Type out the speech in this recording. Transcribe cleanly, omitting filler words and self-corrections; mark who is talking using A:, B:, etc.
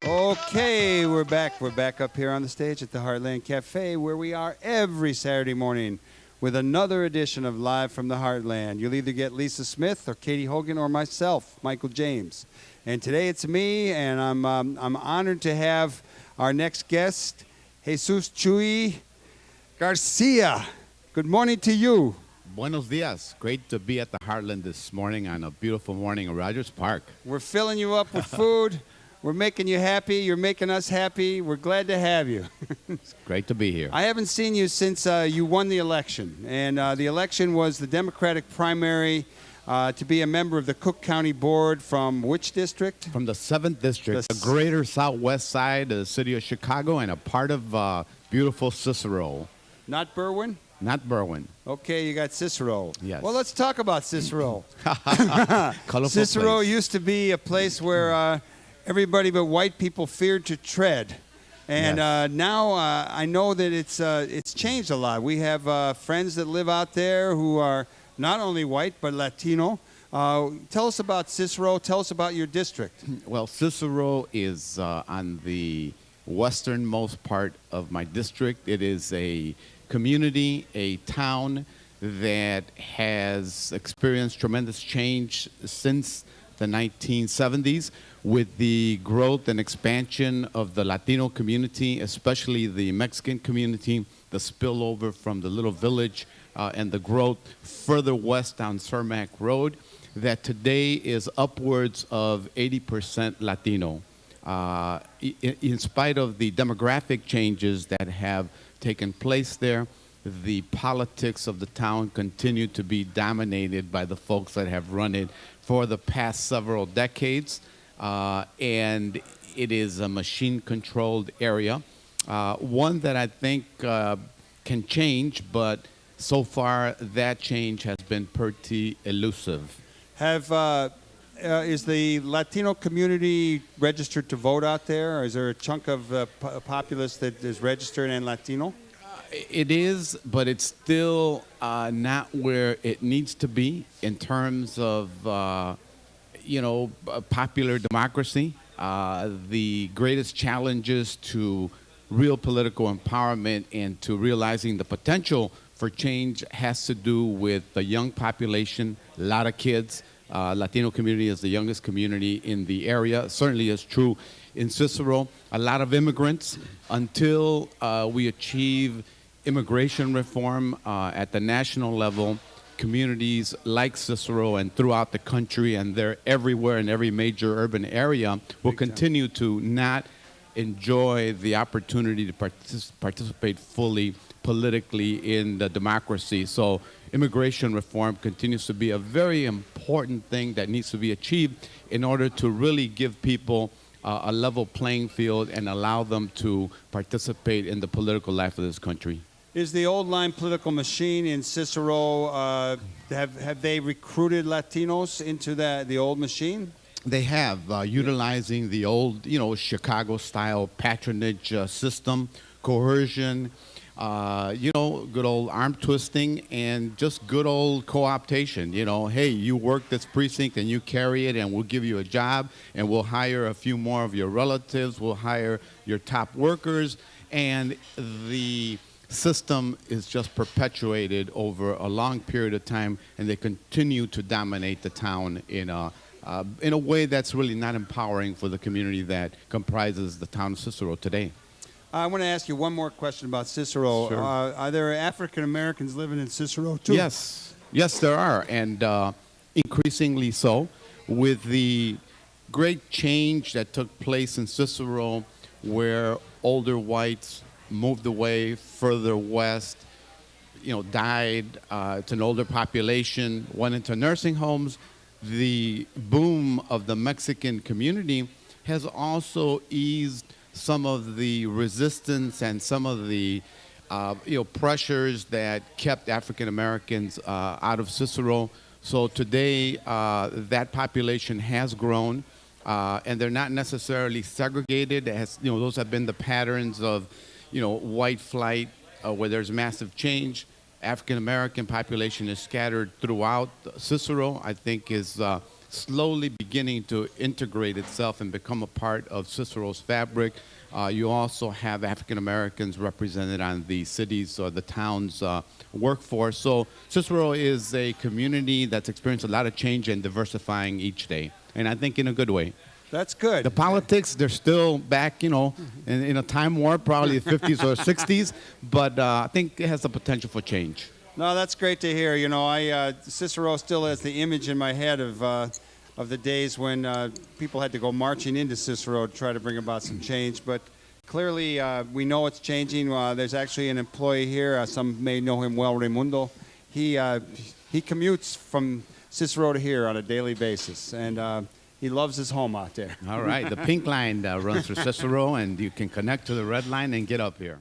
A: Okay, we're back. We're back up here on the stage at the Heartland Cafe, where we are every Saturday morning with another edition of Live from the Heartland. You'll either get Lisa Smith or Katie Hogan or myself, Michael James. And today it's me, and I'm honored to have our next guest, Jesus Chuy Garcia. Good morning to you.
B: Buenos dias. Great to be at the Heartland this morning on a beautiful morning at Rogers Park.
A: We're filling you up with food. We're making you happy. You're making us happy. We're glad to have you.
B: It's great to be here.
A: I haven't seen you since you won the election. And the election was the Democratic primary to be a member of the Cook County Board from which district?
B: From the 7th District, the greater southwest side of the city of Chicago and a part of beautiful Cicero.
A: Not Berwyn?
B: Not Berwyn.
A: Okay, you got Cicero.
B: Yes.
A: Well, let's talk about Cicero.
B: Colorful
A: Cicero
B: place.
A: used to be a place where everybody but white people feared to tread. And
B: Yes.
A: now I know that it's changed a lot. We have friends that live out there who are not only white but Latino. Tell us about Cicero. Tell us about your district.
B: Well, Cicero is on the westernmost part of my district. It is a community, a town that has experienced tremendous change since the 1970s with the growth and expansion of the Latino community, especially the Mexican community, the spillover from the little village and the growth further west down Cermak Road, that today is upwards of 80% Latino. In spite of the demographic changes that have taken place there, the politics of the town continue to be dominated by the folks that have run it for the past several decades. And it is a machine-controlled area, one that I think can change, but so far that change has been pretty elusive.
A: Is the Latino community registered to vote out there? Or is there a chunk of populace that is registered and Latino?
B: It is, but it's still not where it needs to be in terms of, popular democracy. The greatest challenges to real political empowerment and to realizing the potential for change has to do with the young population, a lot of kids. Latino community is the youngest community in the area. Certainly is true in Cicero. A lot of immigrants. Until we achieve immigration reform at the national level, communities like Cicero and throughout the country, and they're everywhere in every major urban area, will continue to not enjoy the opportunity to participate fully politically in the democracy. So immigration reform continues to be a very important thing that needs to be achieved in order to really give people a level playing field and allow them to participate in the political life of this country.
A: Is the old line political machine in Cicero, have they recruited Latinos into the old machine?
B: They have, utilizing the old, Chicago-style patronage system, coercion, good old arm twisting, and just good old co-optation. Hey, you work this precinct and you carry it, and we'll give you a job, and we'll hire a few more of your relatives, we'll hire your top workers, and the system is just perpetuated over a long period of time, and they continue to dominate the town in a way that's really not empowering for the community that comprises the town of Cicero today.
A: I want to ask you one more question about Cicero.
B: Sure.
A: Are there African Americans living in Cicero too?
B: Yes, there are, and increasingly so, with the great change that took place in Cicero, where older whites moved away further west, died. It's an older population, went into nursing homes. The boom of the Mexican community has also eased some of the resistance and some of the pressures that kept African Americans out of Cicero. So today that population has grown, and they're not necessarily segregated. Those have been the patterns of white flight, where there's massive change. African American population is scattered throughout Cicero. I think is slowly beginning to integrate itself and become a part of Cicero's fabric. You also have African Americans represented on the city's or the town's workforce. So Cicero is a community that's experienced a lot of change and diversifying each day, and I think in a good way.
A: That's good.
B: The politics, they're still back, in a time warp, probably the 50s or 60s, but I think it has the potential for change.
A: No, that's great to hear. Cicero still has the image in my head of the days when people had to go marching into Cicero to try to bring about some change. But clearly, we know it's changing. There's actually an employee here. Some may know him well, Raimundo. He commutes from Cicero to here on a daily basis, and he loves his home out there.
B: All right. The pink line runs through Cicero, and you can connect to the red line and get up here.